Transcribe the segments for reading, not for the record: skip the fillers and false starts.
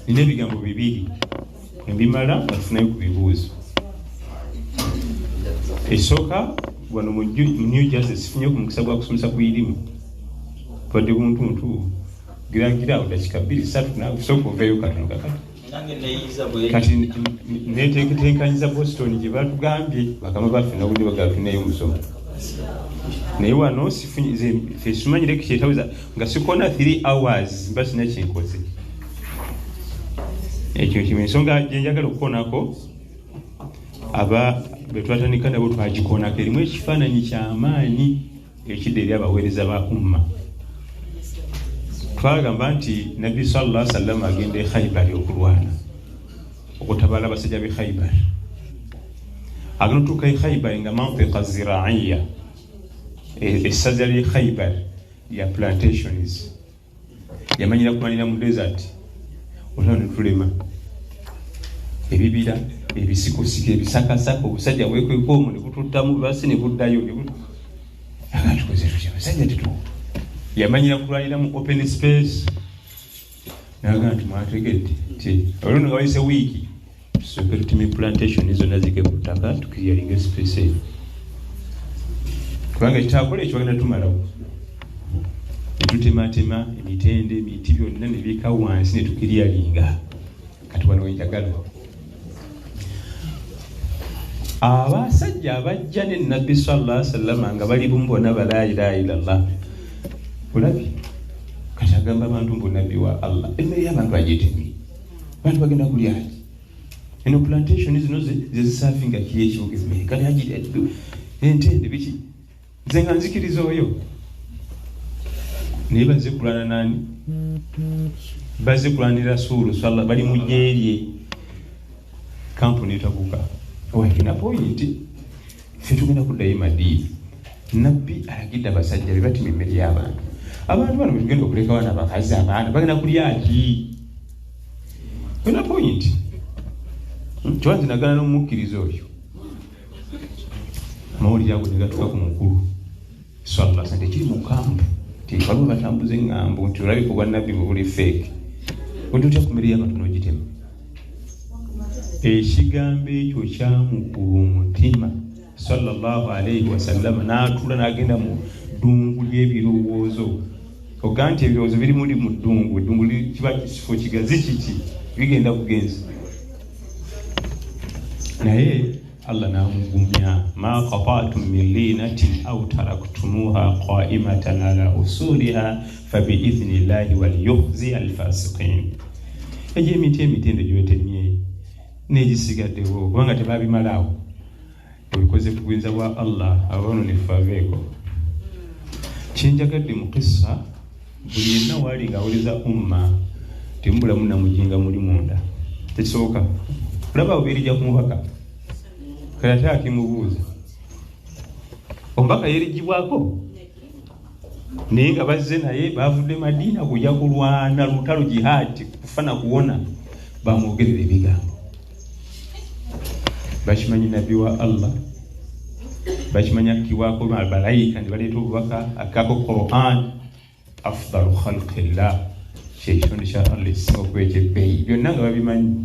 nina ebigambo bibiri mbimala nga tufunayo ku bibuuzo. Esooka wano mu New Jersey sifunye ku mukisa gwa kusomesa ku irimu twadde buntuntu gira dakika 2-3 nawe kusooka oveeyo katono kakati kati neteeketeekanyiza Boston gye batugambye bakama baffe nabudde bagafineyo omusomo naye wano simanyire kikyetaweza nga sikona 3 hours mba sina kyenkoze. Ekyo kimu ensonga gyenjagala okukoonako aba betwatandika nabo twagikoonako erimu ekifaananyi ky'amaanyi ekidde eri abaweereza ba umma. Twagamba nti Nabbi sallallahu alaihi wasallam agenda e Khaybar okulwana okutabala abasajja b'e Khaybar. Agenda e Khaybar nga mantiqa ziraiya essaza ly'e Khaybar ya plantations yamanyira kulwanira mu desert olwo ne tulema ebibira ebisikosiko ebisakasaka obusajja bwekwekoomu ne bututtamu basi ne buddayo agatukoze tutya abasajja tetu yamanyira kulwanira mu open space naga nti mwategedde ti olwo nga wayise wiiki tusooke tutime plantation zonna zige ku ttaka tukiriyalinga space eyo kubanga ekitakola ekyo bagenda tumalawo netutematema emitende emiti byonna ne biika wansi ne tukiriyalinga kati wano wenjagala abasajja abajja ne Nabbi sallallahu alaihi wasallam nga bali bumu bonna la ilaha illallah olabi kati agamba abantu mbu nabbi wa Allah emmere y'abantu agyetemi abantu bagenda kulya ki eno plantation zino zezisafinga kiye ekibuga emmere kati agirya entende biki nze nga nzikiriza oyo naye bazze kulwana nani bazze kulanira Rasuulu sallallahu bali mu gyeerye kampuni etabuka wakina pointi ffe tugenda kuddayo Madiina nabbi alagidde abasajja be batima emmere y'abantu. Abantu bano tugenda okuleka wana abakazi abaana bagenda kulya ki? Kuna point twanzi nagana n'omukkiriza oyo mawulire ago negatuka ku mukulu sallallahu alaihi wasallam kiri mu kampu waliwo batambuza eŋŋambo nti olabika obwa nabbi buli fake otutya ku mmere y'abantu n'ogitema. Ekigambo ekyo kyamukula omutima sallallahu alaihi wasallam n'atuula n'agenda mu ddungu ly'ebirowoozo oga nti ebirowoozo biri muli mu ddungu eddungu kiba kisifo kigazi kiti bigenda kugenza naye Allah n'amugumya ma qata'tum min linatin aw taraktumuha qa'imatan ala usuliha fa bi idhnillahi wal yukhzi al fasiqin. Emiti emitende gyetemye n'egisigaddewo kubanga tebabimalawo tebikoze ku buyinza bwa Allah abaano ne faveeko. Kyenjagadde mu kissa buli yenna waali ng'awuliriza umma temubulamu namujinga muli munda tekisoboka olaba obirijja ku mubaka kale ate akimubuuza omubaka yerijjibwako naye nga bazze naye bavudde Madiina kujja kulwana lutalo jihaati kufana kuwona bamwogerera ebigambo. Bakimanyi nabbi wa Allah bakimanya kiwako malayika ne baleeta obubaka akako Quran afdalu khalqillah kyekitonde kya Allah ekisinga okwekebbeeyi byonna nga babimanyi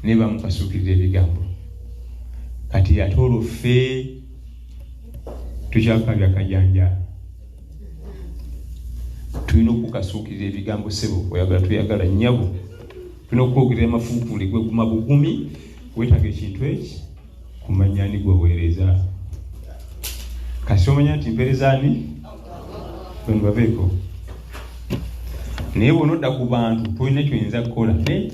naye bamukasuukirira ebigambo. Kati ate olwo ffe tukyakabya kajanja tulina okukasuukirira ebigambo sebo oyagala tuyagala nnyabo tulina okwogerera amafuukuule gwe guma bugumi weetaga ekintu eki kumanyani gweweereza kasi omanya nti mperezaani bano babeeko naye bw'onodda ku bantu tolina kyoyinza kukola naye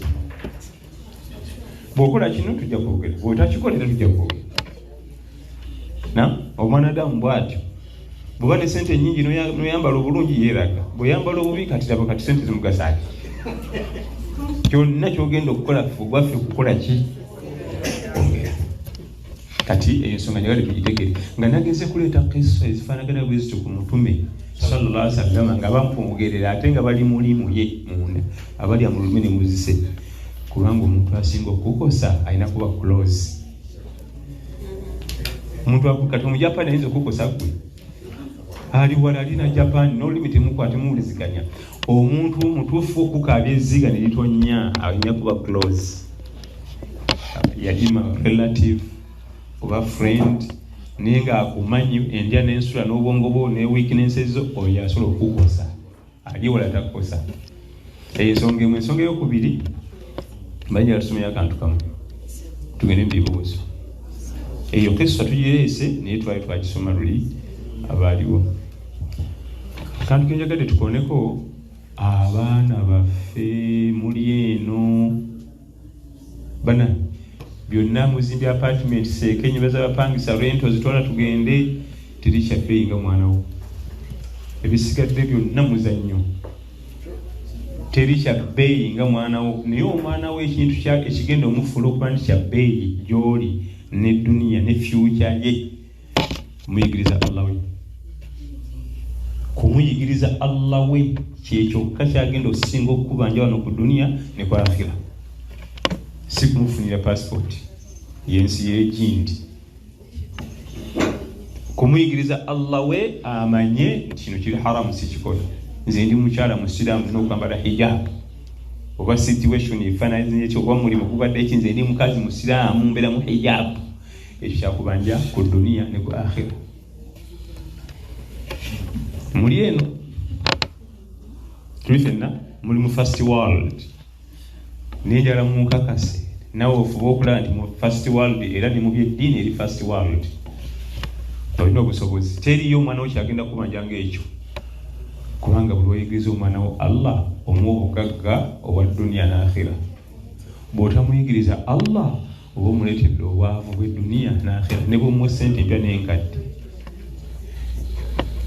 bw'okola kino tujja kwogera bw'otakikolera tujja kwogera omwanadamu bw'atyo bw'oba ne sente nnyingi noyambala obulungi yeeraga bw'oyambala obubi kati taba kati sente zimugasaaki kyonna kyogenda okukola gwaffe kukola ki ongera kati ensonga njagala tugitegere nga nagenze kuleeta kisa ezifaanagana bwe zityo ku mutume sallallahu alaihi wasallam nga bampumugerera ate nga bali mulimu ye munda abali amululume ne muzise kubanga omuntu asinga okukosa alina kuba close. Omuntu akukati mu Japan ayinza okukosa gwe ali wala alina Japan n'olulimi temukwate muwuliziganya omuntu mutuufu okukaabya ezziga ne litonya alina kuba close, yalima relative oba friend, naye ng'akumanyi endya n'ensula n'obwongo bwo ne weaknesses oyo asobola okukosa, ali wala takosa. Ensonga emu. Ensonga eyokubiri, mbajja tusomera akantu kamu tugende mu bibuuzo. Eyo kesusa tugireese naye twali twagisoma luli abaaliwo. Akantu ke njagadde tukoneko, abaana baffe muli eno bana byonna muzimbi apartment seeka ennyumba z'abapangisa rento zitwala tugende, teri kyaffe nga mwana wo. Ebisigadde byonna muzannyo, teri kya bbeeyi nga mwana wo. Naye omwana wo ekintu ekigenda omufuula okuba nti kya bbeeyi gy'oli ne duniya ne future ye, muyigiriza Allah we. Kumuyigiriza Allah we kyekyokka kyagenda okusinga okukubanja wano ku duniya ne ku akhira, si kumufunira passport yensi y'egindi. Kumuyigiriza Allah we amanye kino kiri haramu, si kikola. Nze ndi mukyala musiraamu n'okwambala hijab, oba situation efaananyi ekyo, oba mulimu gubadde eki, nze ndi mukazi musiraamu mbeera mu hijab. Ekyo kyakubanja ku duniya ne ku akhira. Muli eno tuli ffenna muli mu first world, nenjala munkakase nawe ofuba okulaba nti mu first world era ne mu byeddiini eri first world. Olina obusobozi, teriyo omwana wo kyagenda kubanja ng'ekyo, kubanga buli oyigiriza omwana wo Allah omuwa obugagga obwa duniya n'akhira. Bw'otamuyigiriza Allah oba omuleetedde obwavu bw'edduniya n'akhira, ne bw'omuwa ssente empya n'enkadde.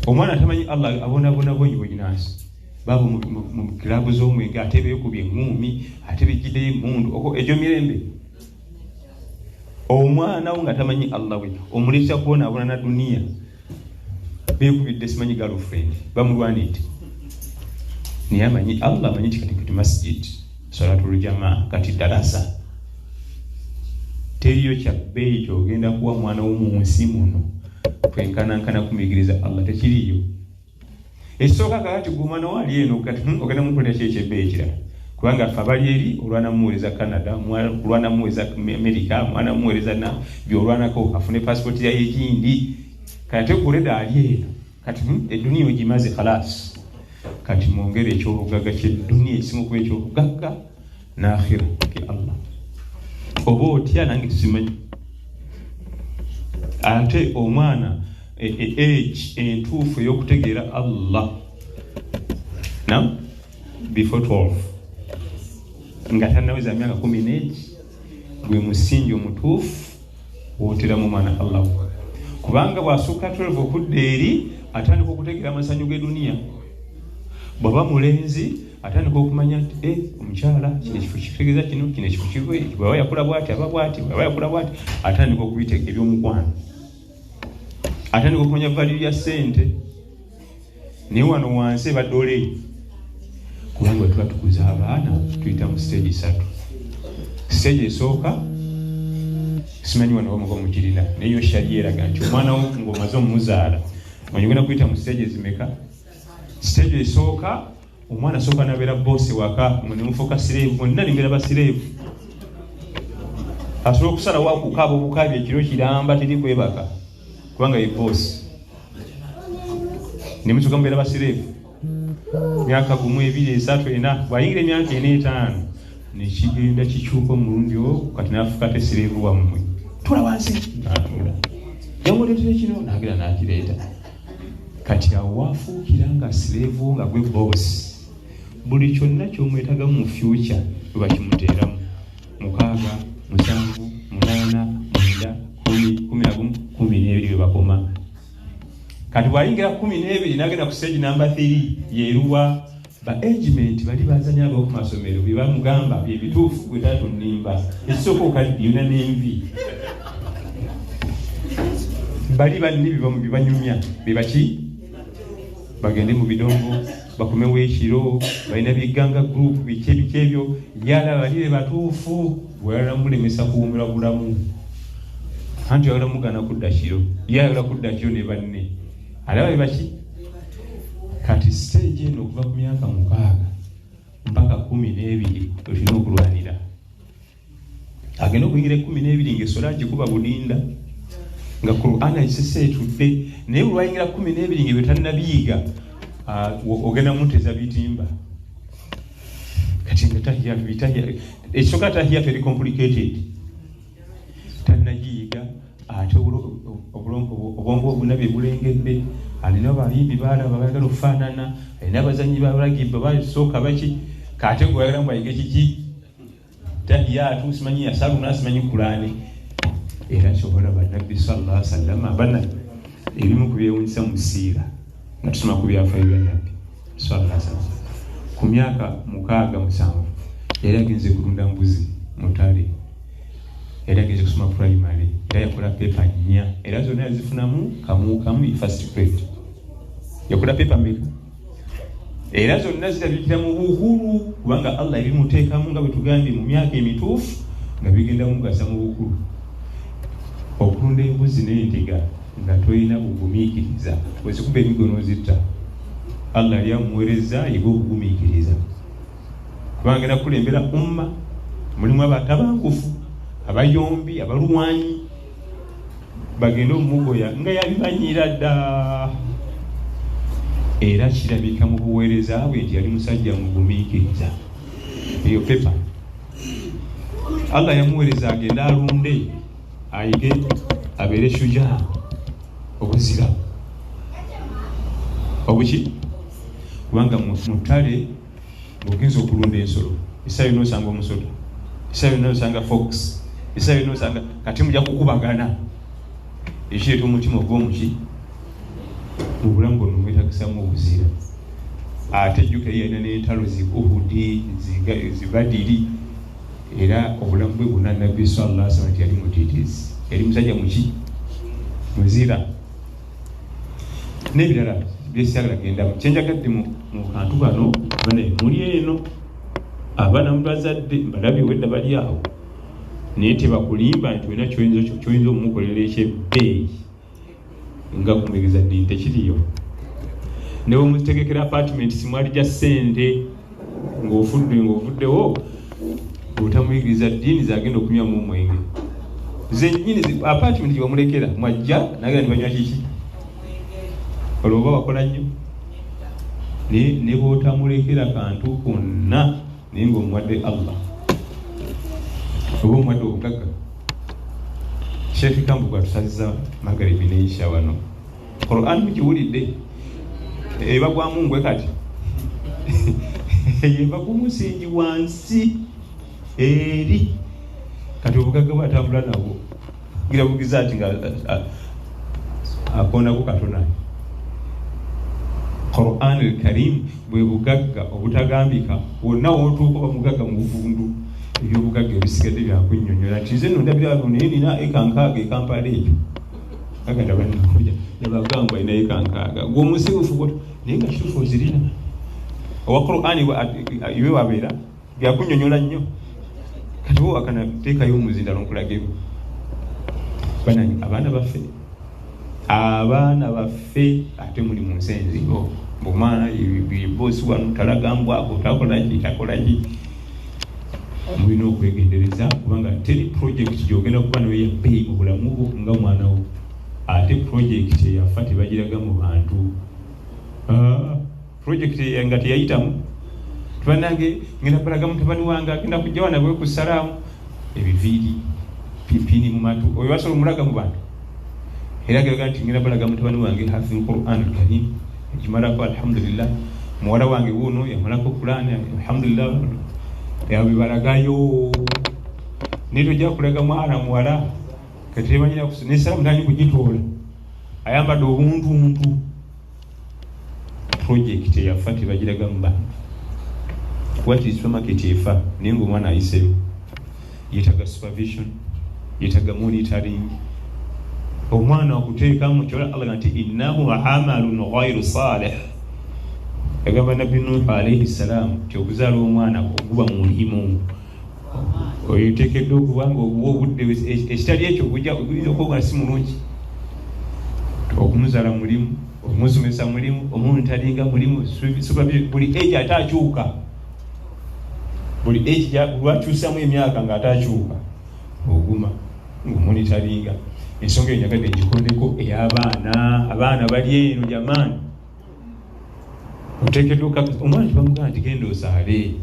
Omwana tamanyi Allah abonabona bwenyi bweginaasi, baba mu kilabu z'omwenge ate beekubye eŋŋuumi, ate bejjiddeyo emmundu, egyo mirembe. Omwana wo nga tamanyi Allah we, omuleetera kubonaabona na duniya, beekubidde simanyi girlfriend, bamulwanidde. Naye amanyi Allah, amanyi nti kati masjid, salatul jamaa, kati darasa. Teriyo kya bbeeyi ky'ogenda kuwa mwana wo mu nsi muno twenkanankana kumuyigiriza Allah, tekiriyo. Ekisooka kakati gumwana wali eno kati ogenda mukolera ki ekyebbeeyi ekirala, kubanga ffe abali eri olwana muweereza Canada, olwana muweereza America, mwana muweereza na byolwanako afune passport ya egindi, kati okuleda ali eno kati edduniya ogimaze khalas. Kati mwongere ekyobugagga ky'edduniya ekisinga okuba ekyobugagga n'akhira ke Allah. Oba otya nange tusimanyi. Ate omwana age entuufu ey'okutegeera Allah before 12 nga tannaweza myaka 11 gwe musingi omutuufu wooteramu omwana Allah, kubanga bw'asukka 12 okudda eri atandika okutegeera amasanyu g'eduniya. Bw'aba mulenzi atandika okumanya nti omukyala kino ekifo kitegeeza kino ekifo kiwe, bw'aba yakula bw'ati aba bw'ati, bw'aba yakula bw'ati, atandika okuyita eby'omukwano, atandika okumanya value ya ssente. Naye wano wansi ebadde ole, kubanga tuba tukuza abaana tuyita mu stage 3. Stage esooka simanyi wano wamuva mukirina, naye yo sharia eraga nti omwana wo ng'omaze omumuzaala ogenda kuyita mu stage ezimeka. Stage esooka omwana asooka nabeera bosi waka, mwe nemufuuka sireevu, mwenna nimbeera basireevu. Asobola okusalawo akukaaba obukaabi ekiro kiramba teri kwebaka, kubanga ye bosi. Nemutuuka mubeera basireevu myaka 1, 2, 3, 4, bw'ayingira emyaka 4, 5 nekigenda kikyuka omulundi ogwo, kati n'afuuka te sireevu wammwe. Tula wansi n'atuula, yamuleetera kino n'agenda n'akireeta. Kati awo waafuukira nga sireevu nga gwe bosi, buli kyonna ky'omwetagamu mu future bwe bakimuteeramu. 6, 7, 8, 9, 10, 11, 12 bwe bakoma. Kati bw'ayingira 12 n'agenda ku stage number 3 yeeruwa ba agement bali bazanya abo ku masomero bye bamugamba bye bituufu gwe tato nnimba ekisooka okaddi yona n'envi bali banni bibanyumya bebaki bagende mu bidongo bakomewo ekiro balina biganga group biki ebyo yala bali batuufu bwala mulemesa kuwumira bulamu anti yala mugana kudda kiro yala kudda kiro ne banne alaba baki kati stage eno okuva ku myaka 6 mpaka 12 olina okulwanira. Agenda okuyingira 12 ng'essola agikuba budinda nga Qur'an ayisese etudde, naye olwayingira 12 ng'ebyo tannabiyiga ogenda muteza bitimba. Kati nga tahiyatu ekyoka tahiyatu eri complicated, tannagiyiga ate obwongo obunabye bulengedde, alina abayimbi balaba bayagala okufaanana, alina abazanyi balagibba basooka baki, kate gwe ayagala mbayige kiki tahiyatu simanyi yasaluna simanyi Qur'ani. Era kyobola bannabbi sallallahu alaihi wasallam abana ebimu ku byewunyisa mu siira nga tusoma ku byafaayo bya nabbi sallallahu alaihi wasallam. Ku myaka 6-7 yali agenze kulunda mbuzi mutale, yali agenze kusoma primary, era yakola pepa 4 era zonna yazifunamu kamu first grade. Yakola pepa mbeka era zonna zirabikira mu bukulu kubanga Allah ebimuteekamu nga bwe tugambye mu myaka emituufu nga bigenda mugasa mu bukulu. Okulunda embuzi n'endiga nga tolina bugumiikiriza wezikuba emigono zitta, Allah yali amuweereza yiga okugumiikiriza kubanga agenda kulembera umma mulimu abatabangufu, abayombi, abalwanyi bagenda omugoya nga yabimanyira dda. Era kirabika mu buweereza bwe nti yali musajja mugumiikiriza. Eyo pepa Allah yamuweereza agenda alunde, ayige abeere shujaa, obuzira obuki kubanga mutale ng'ogenza okulunda ensolo esayo n'osanga omusolo, esayo n'osanga fox, esayo n'osanga kati mujja kukubagana. Ekireeta omutima ogw'omuki mu bulamu bwonna mwetagisamu obuzira. Ate ejjuka yalina n'entalo ziguhudi zibadiri, era obulamu bwe bwonna nabbi sallallahu alaihi wasallam yali mutiitiizi, yali musajja muki muzira n'ebirala byesagala gendamu. Kyenjagadde mu kantu kano bane muli eno abaana mubazadde balabye wedda bali awo naye tebakulimba nti olina kyoyinza omumukolera ekyebbeeyi nga kumegeza ddiini tekiriyo. Ne bwe muzitegekera apartment simwali gya ssente ng'ovuddewo otamuyigiriza ddiini zagenda okunywamu omwenge zennyini apartment gye bamulekera mwajja nagenda nibanywa kiki olwo oba wakola nnyo ne bw'otamulekera kantu konna naye ng'omuwadde Allah oba omuwadde obugagga. Sheikh Kambu gwatusaziza Magharibi n'Isha wano Qur'an mukiwulidde ebagwamu ngwe kati ebagumusingi wansi eri kati obugagga bwatambula nabwo gira bugiza ati nga akonako katona. Qur'an al-Karim bwe bugagga obutagambika wonna wootuuka bamugagga mu buvundu ebyobugagga ebisigadde byakunnyonnyola nti nze nondabira wano naye nina ekankaaga ekampala ekyo aganda bannakuja nebagamba alina ekankaaga gweomusibufu naye nga kituufu ozirina owa Qur'an iwe wabeera byakunnyonnyola nnyo kati bo wakana teekayo omuzindalo nkulaga ebyo banani abaana baffe ate muli mu nsenziro bwomwana bosi wano talagambwako takolaki mulina okwegendereza kubanga teri project gyogenda kuba nayo yabbeeyi mu bulamu bwo nga mwana wo ate project eyafa tebagiraga mu bantu project nga teyayitamu tubanange ngenda balaga mutabani wange agenda kujja wana bwe ku salaamu ebiviiri pipini mu matu oyo basobola omulaga mu bantu era geraga nti ngenda balaga mutabani wange hafidh Qur'an al-Karim ekimalako alhamdulillah muwala wange wuno yamalako Qur'an alhamdulillah yawe balagayo nito ja kulaga mwana muwala kati banyina kusoma salamu ndani kujitoola ayambadde obuntu project yafa tebagiraga mu bantu what is supermarket efa nengo mwana ayiseyo yetaga supervision yetaga monitoring omwana okuteekamu kyola Allah nti innahu amalun ghayru salih agamba nabbi Nuh alayhi salam kyokuzaala omwana okuba mulimu oyeteekeddwa okuba nga obudde ekitali ekyo okuyinza okuba si mulungi okumuzaala mulimu omusomesa mulimu, omuntu talinga mulimu, buli age atakyuka, buli age lwakyusamu emyaka nga atakyuka oguma ng'omonitaringa. Ensonga eyo njagadde ngikondeko ey'abaana. Abaana bali eno jamaani, oteekeddwa omwana tebamugamba nti genda osaale,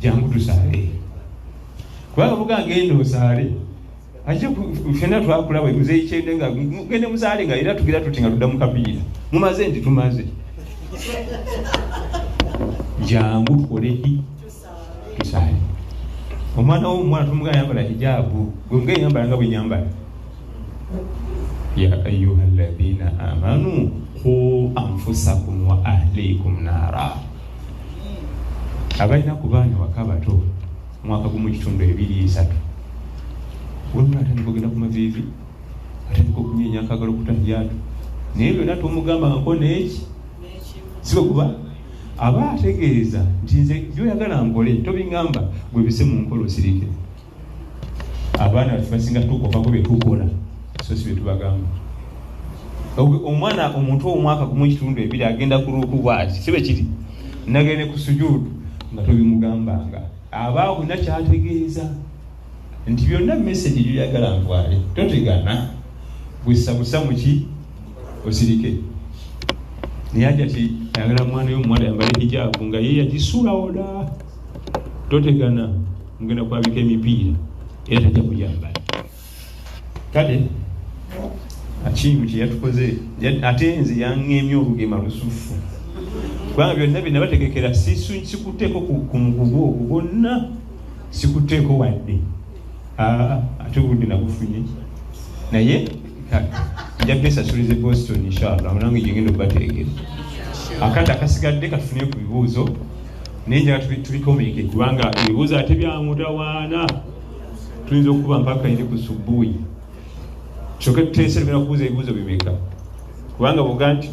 jangu tusaale, kubanga mugamba genda osaale ate fenna twakula webuze ikyende nga gende musaale nga era tugira tuti nga tudda mu kapiira mumaze nti tumaze, jangu tukoleki tusaale. Omwana w'omwana tumugamba yambala hijaabu, gwe mugaye yambala nga bwe nyambala. Ya ayyuha alladhina amanu qu anfusakum wa ahlikum nara. Abalina ku baana waka bato mwaka gumu kitundu 2-3 wemuna atandika ogenda ku maviivi, atandika okunyenya akagalo kutalyatu, naye byonna tomugamba nko neeki sibe kuba aba ategeeza nti nze byoyagala nkole tobiŋŋamba gwe bise mu nkola osirike. Abaana basinga tukookako bye tukola so si bye tubagamba. Omwana omuntu w'omwaka gumu kitundu 2 agenda ku ruuku bw'ati sibe kiri nagende ku sujuudu nga tobimugambanga, aba olina kyategeeza nti byonna message gyoyagala ntwale totegana bwesabusa muki osirike. Naye ajja ti ayagala mwana y'omuwala yambale hijaabu nga ye yagisuulawo dda, totegana mugenda kwabika emipiira era tajja kujambala. Kale akimu kye yatukoze ate nze yaŋŋemye olugema lusufu, kubanga byonna bye nabategekera sikuteeko ku mugugu ogwo gwonna sikuteeko wadde, ate obudde nabufunye. Naye njagga esasulize Boston inshallah munange gyengenda okubateekera. Akati akasigadde katufune ku bibuuzo naye njaga tubikomeke, kubanga ebibuuzo ate byamutawaana tuyinza okuba mpaka eri ku subuhi. Kyokka tuteese tugenda kubuuza ebibuuzo bimeka, kubanga bwoga nti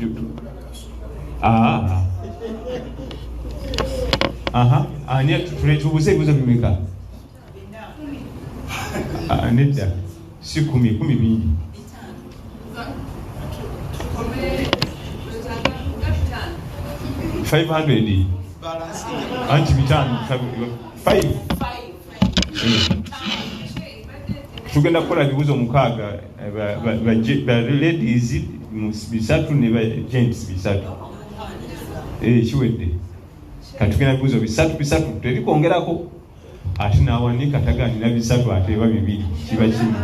tubuuze ebibuuzo bimeka? Nedda si 10 bingi. $500 anti bitano 5 tugenda kukola ebibuuzo 6 ba ladies 3 ne ba gents 3 kiwedde. Katugenda ebibuuzo 3 tebikongerako ate nawanika taganira 3 ate eba 2 kiba kimu.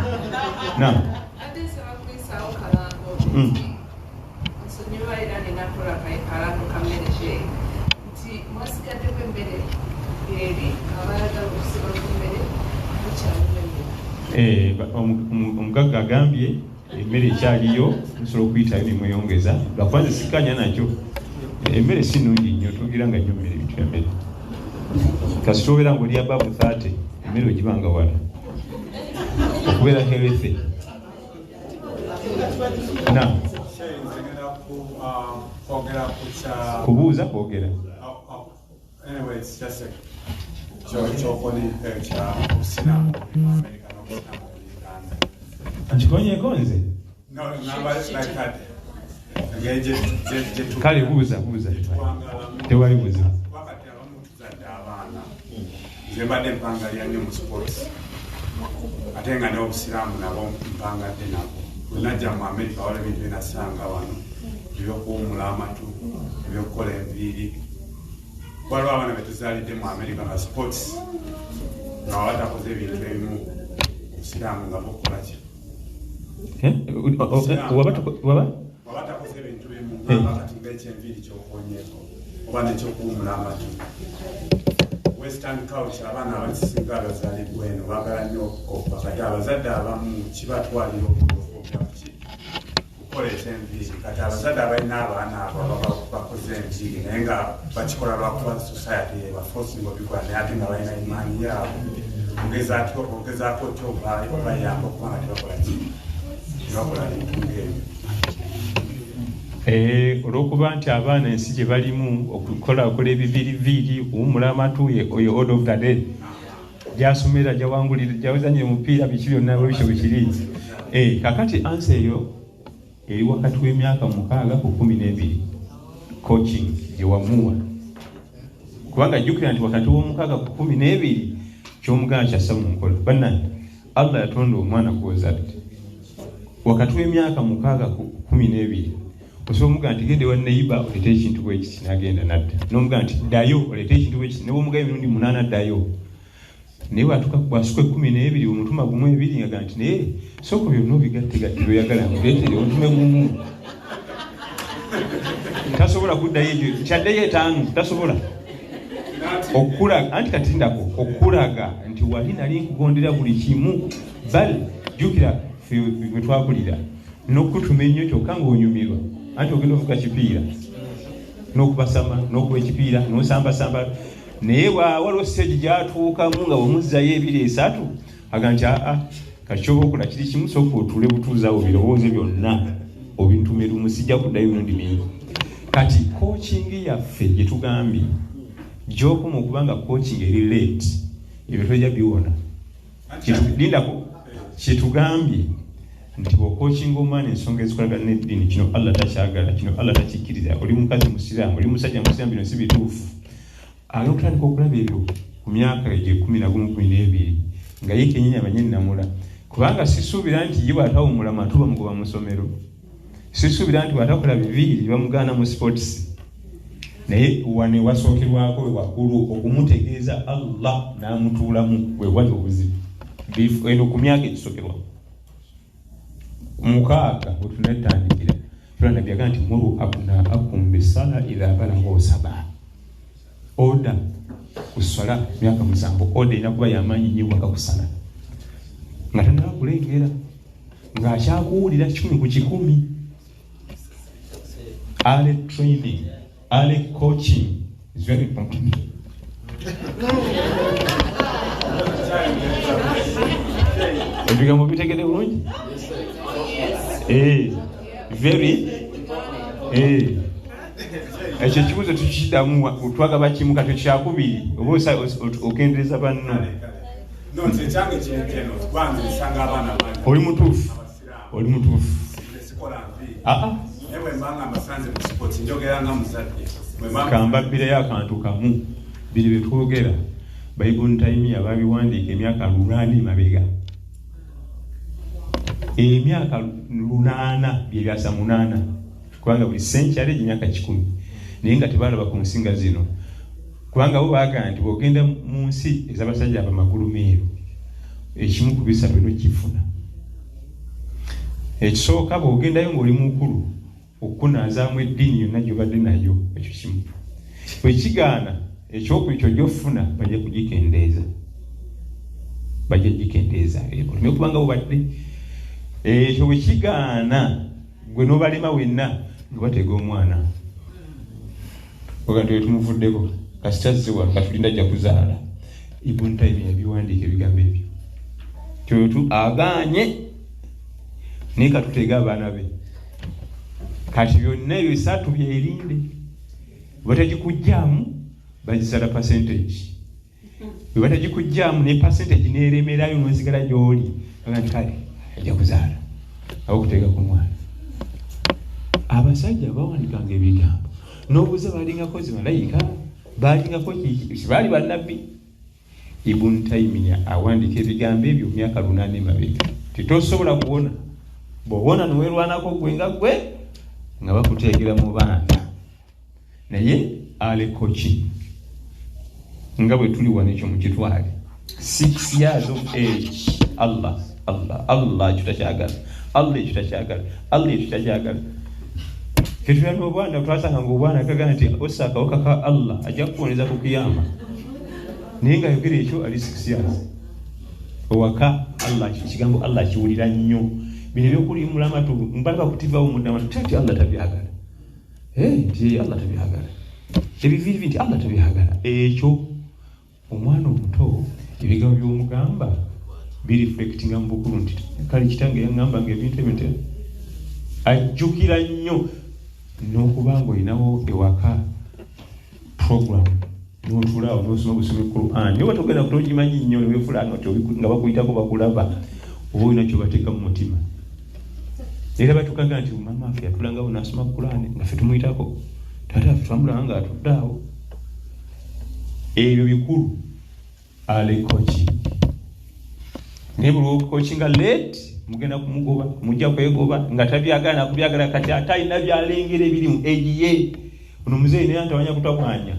Omugagga agambye emmere ekyaliyo musobola okuyitayo nemweyongeza. Lwakwanza sikkanya nakyo, emmere si nnungi nnyo, tugira nga nnyo mmere bintu emmere. Kasi tobeera ng'oli above 30 emmere ogibanga wala okubeera healthy. Kubuuza kwogera. Anyway, it's just a nkikonyeko nze kale buuza tewali buuza. nze mbadde mpangalira nnyo mu sports ate nga n'obusiraamu nabo mpangadde nabo. Najja mu America waliwo ebintu byenasanga wano ebyokuwumula amatu, ebyokukola enviiri. Waliwo abaana betuzaalidde mu America nga sports nga batakoze ebintu ebimu obusiraamu nga bukola ki wabatakoze ebintu bimu kati ng'ekyenviiri kyokonyeeko oba nekyokuwumula amatu. Western culture abaana abasinga abazaalibwa eno baagala nnyo okukopa, kati abazadde abamu kibatwalira okukola ekyenviiri. Kati abazadde abalina abaana abo bakoze enviiri naye nga bakikola lwakuba society ebaforcing obikola naye ate nga balina imaani yaabo ogezaako ty obayamba okuba nga tebakola ki tebakola bintu ng'ebyo. Olw'okuba nti abaana ensi gye balimu okukola ebiviiriviiri okuwumula amatu oyo order of the day gyasomera gyawangulira gyazanyira omupiira biki byonna bwebityo bwe kiri. Kakati ansi eyo eri wakati w'emyaka 6 ku 12 coaching gye wamuwa. Kubanga jjukira nti wakati w'omukaaga ku 12 ky'omuganda kyassa mu nkola. Bannange, Allah yatonda omwana gw'ozadde wakati w'emyaka 6 ku 12. Osobola omuganda nti gende wa neighbor oleete ekintu bwekiti n'agenda nadda. N'omuganda nti ddayo oleete ekintu bwekiti, ne bw'omugayo emirundi 8 addayo. Naye bw'atuuka ku bwasukwe 12 omutuma gumu 2 nga nti naye sooka byonna obigatte by'oyagala muleetere otume gumu. Tasobola kuddayo egyo kyaddeyo 5 tasobola okulaga anti katindako okulaga nti wali nali nkugondera buli kimu. Bali jjukira ffe twakulira n'okutuma ennyo kyokka ng'onyumirwa anti ogenda ovuga kipiira n'okubasama n'okuba ekipiira n'osambasamba. Naye waliwo stage gy'atuukamu nga bw'omuzzayo 2-3 aga nti kakyoba okola kiri kimu sooka otuule butuuzaawo birowooze byonna obintume lumu sijja kuddayo mirundi mingi. Kati coaching yaffe gye tugambye gy'okoma okubanga coaching eri late ebyo tojja biwona. Lindako kyetugambye nti bw'ocoaching omwana ensonga ezikolagana n'eddiini, kino Allah takyagala, kino Allah takikkiriza. Oli mukazi musiraamu, oli musajja musiraamu, bino si bituufu. Okutandika okulaba ebyo ku myaka egyo 11-12 nga ye kennyini amanye nnamula. Kubanga sisuubira nti ye bw'atawummula matu bamugoba mu ssomero, sisuubira nti bw'atakola biviiri bamugaana mu sports. Naye wane wasookerwako we waggulu okumutegeeza Allah n'amutuulamu we wali obuzibu. Eno ku myaka egisookerwa 6 bwe tunatandikira tulanda byaga nti muru abnaakum bisala idha balagha 7. Oda kusala myaka 7 oda ina kuba yamanyi nnyo wakakusala nga tanaba kulengera ng'akyakuwulira 10 ku 10. Early training, early coaching is very important. Ebigambo bitegedde bulungi? Very ekyo kibuzo tukiddamu twagaba kimu kati kyakubiri oba okendereza banno. Oli mutuufu, oli mutuufu. Kambabbirayo akantu kamu biri bye twogera Bible time ababiwandiika emyaka 8 mabega. Emyaka 8 bye byasa 8 kubanga buli century emyaka 10 naye nga tebalaba ku nsinga zino kubanga bo baagamba nti bw'ogenda mu nsi ez'abasajja abamagulu meeru ekimu ku bisatu n'okifuna. Ekisooka bw'ogendayo ng'oli mukulu okunaazaamu eddiini yonna gy'obadde nayo ekyo kimu. Bwe kigaana ekyokubiri gy'ofuna bajja kugikendeeza, bajja gikendeeza oleme kubanga bubadde ekyo bwe kigaana gwe n'obalema wenna nga batega omwana oga nti tumuvuddeko kasitazze wano katulinda ajja kuzaala. Ibn Taymiyyah yabiwandiika ebigambo ebyo kyotu agaanye naye katutega abaana be kati byonna ebyo 3 byerinde bategikujjaamu bagisala percentage bwe bategikujjaamu ne percentage neeremerayo n'osigala gy'oli aga nti kale ajja kuzaala abo kutega ku mwana. Abasajja bawandikanga ebigambo n'obuuza balingako zimalayika balingako kibaali bannabbi. Ibn Taymiyyah awandika ebigambo ebyo myaka 8 mabega. Titosobola kuwona bw'owona niweerwanako gwe nga gwe nga bakuteekera mu baana. Naye ale coaching nga bwe tuli wano ekyo mu kitwale 6 years of age. Allah kitakyagala, Allah kitakyagala, Allah kitakyagala. Ketulina obwana twasanga ng'obwana kagana nti ossa akawuka ka Allah ajja kukuwoneza ku kiyama naye nga yogera ekyo ali 6 years owaka. Allah kigambo Allah kiwulira nnyo bino ebyokulimula amatu mbalaba kutivaawo muddamatu ti Allah tabyagala nti Allah tabyagala ebiviirivi nti Allah tabyagala. Ekyo omwana omuto ebigambo by'omugamba bireflectinga mu bukulu nti kale kitange yaŋŋamba ng'ebintu ebyo ajjukira nnyo n'okuba ng'olinawo ewaka program n'otulaawo n'osoma busomi Quran nyo batogenda kutogimanyi nnyo neweefulanga nga bakuyitako bakulaba oba olina kyobateeka mu mutima. era batukaga nti mama affe yatulanga unasoma Qur'an nga ffe tumuyitako tata affe twamulanga nga atuddaawo. Ebyo bikulu ale coaching ne buli coachinga late mugenda kumugoba mujja kwegoba nga tabyagala kubyagala kati atalina byalengera ebiri mu ADA. Ono muzeeyi naye antawanya kutakwanya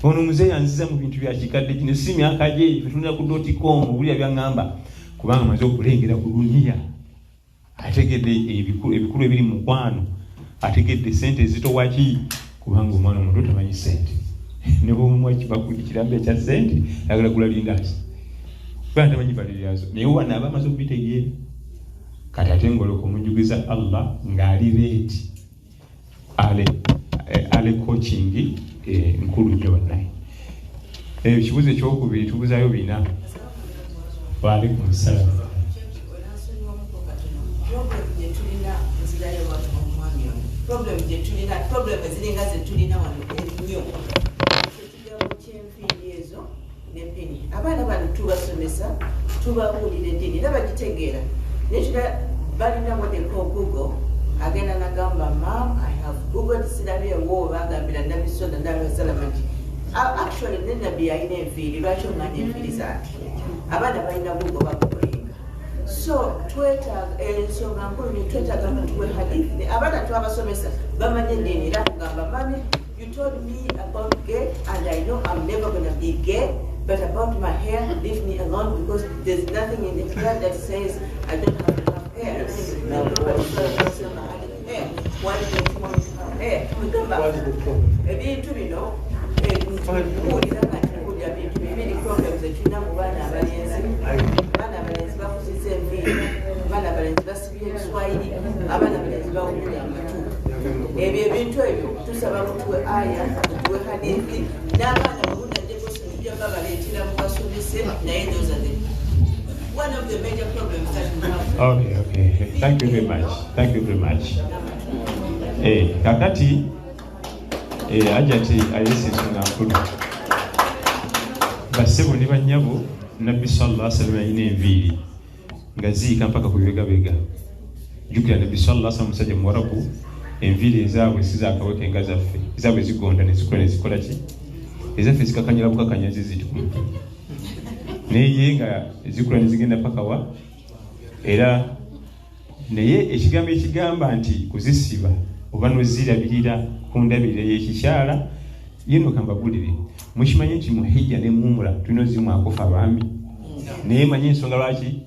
ono muzeeyi anziza mu bintu bya kikadde kino si myaka gye tutunda ku .com obulya byangamba kubanga maze okulengera ku dunia. Ategedde ebikulu ebiri mu kwano, ategedde sente zitowaki kubanga omwana omuntu tamanyi sente ne bw'omumwa kibakuli kirambe ekya sente ayagala gula lindazi bana tamanyi baliryazo naye wana aba amaze okubitegeera kati ate ngoloka omunjugiza Allah ng'ali reeti ale coaching nkulu nnyo bannaye. Ekibuzo ekyokubiri tubuzayo bina. Wa alaikum salaam. Problem eziringa zetulina wano ennyo ekigabo ky'enviiri ezo n'empini. Abaana bano tubasomesa tubabuulira eddiini era bagitegeera naye kira balina modeko Google agenda nagamba Mom, I have Googled sirabye wo bagambira Nabisonda Ndabyo Salamati. Actually Nabbi yalina enviiri lwaki omwana enviiri zaake abaana balina Google bakukolenga. So ensonga nkulu ni twetaaga tuwe hadithi abaana twabasomesa bamanye eddiini era kugamba mami you told me about gay and I know I'm never going to be gay, but about my hair leave me alone because there's nothing in the hair that says I don't have to have hair. Why do you want to have hair? Ebintu bino kuwulira nga tukulya bintu bibiri programs etulina mu baana abalenzi. Abaana abalenzi bakuzizza enviiri, abaana abalenzi basibye ebiswayiri, abaana abalenzi bawulira amatu. Ebyo ebintu ebyo tusaba mutuwe aya mutuwe hadithi n'abaana babunaddekosi tujja babaleetera mu basomese naye those are the one of the major problems that we have. Okay. Thank you very much. Kakati ajati ayesi nsonga nkulu basebo ne banyabo Nabbi sallallahu alaihi wasallam yine enviiri nga ziika mpaka ku bibegabega. Jukira Nabbi sallallahu alaihi wasallam musajja Mwarabu enviiri ezaabwe sizakaweke nga zaffe ezaabwe zigonda nezikola ki ezaffe zikakanyira bukakanya zizitumu naye nga zikula nezigenda paka wa era naye ekigambo ekigamba nti kuzisiba oba nozirabirira ku ndabirira y'ekikyala yeno kambagulire mukimanyi nti muhijja ne mumula tulina ozimu akufa abaami naye manyi ensonga lwaki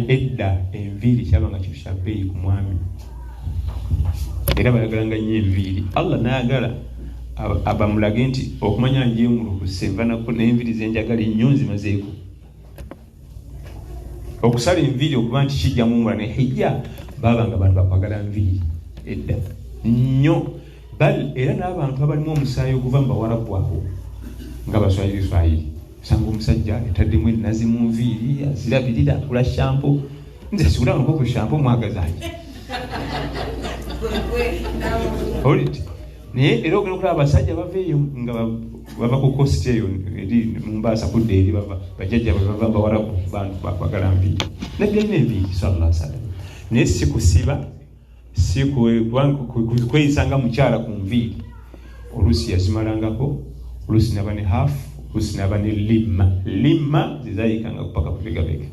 edda enviiri kyabanga kintu kya bbeeyi ku mwami era bayagalanga nnyo enviiri. Allah n'ayagala abamulage nti okumanya njemulukuse nvanako n'enviiri zenjagala ennyo nzimazeeko. Okusala enviiri okuba nti kijja mumula ne hijja babanga bantu bakwagala nviiri edda nnyo era n'abantu abalimu omusaayi okuva mu Bawarabu awo nga Baswayiri sanga omusajja etaddemu ennazi mu nviiri azirabirira akula shampo nze siwulanga nkoko shampo mwagazaaki naye era ogenda okulaba abasajja bava eyo nga bava ku kosti eyo eri Mombasa kudda eri bajjajja bava Bawarabu bantu bakwagala nviiri Nabbi alina enviiri sallallahu alaihi wasallam naye si kusiba si kweyisanga mukyala ku nviiri. Oluusi yazimalangako, oluusi naba ne hafu, oluusi naba ne limma zizayikanga kupaka ku bigabega.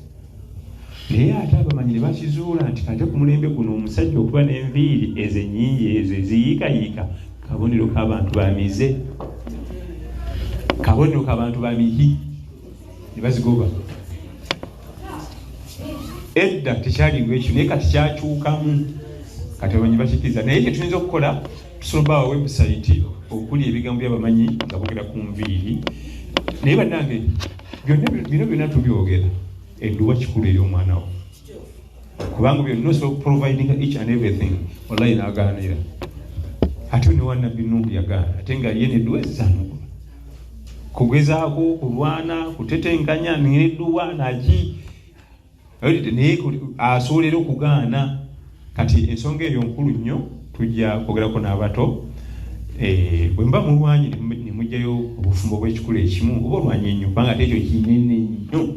Naye ate abamanyire bakizuula nti kate ku mulembe guno omusajja okuba n'enviiri ezo ennyingi ezo eziyiikayiika kabonero k'abantu bamize, kabonero k'abantu bamihi ne bazigoba. Edda tekyalinga ekyo naye kati kyakyukamu kati abamanyi bakikiriza naye kyetuyinza okukola tusolobaawo website okuli ebigambo byabamanyi nga bogera ku nviiri naye bannange byonna tubyogera edduwa kikulu eri omwana wo kubanga byonna osobola providing each and everything wallahi n'agaanira ate ne wa Nabbi Nuhu yagaana ate nga ye nedduwa ezizaanukuba kugezaako kulwana kutetenkanya nedduwa nagi naye asobolera okugaana. Kati ensonga eyo nkulu nnyo tujja kwogerako n'abato bwe mba mulwanyi ne mujjayo obufumbo bw'ekikulu ekimu oba olwanyi ennyo kubanga ate ekyo kinene nnyo.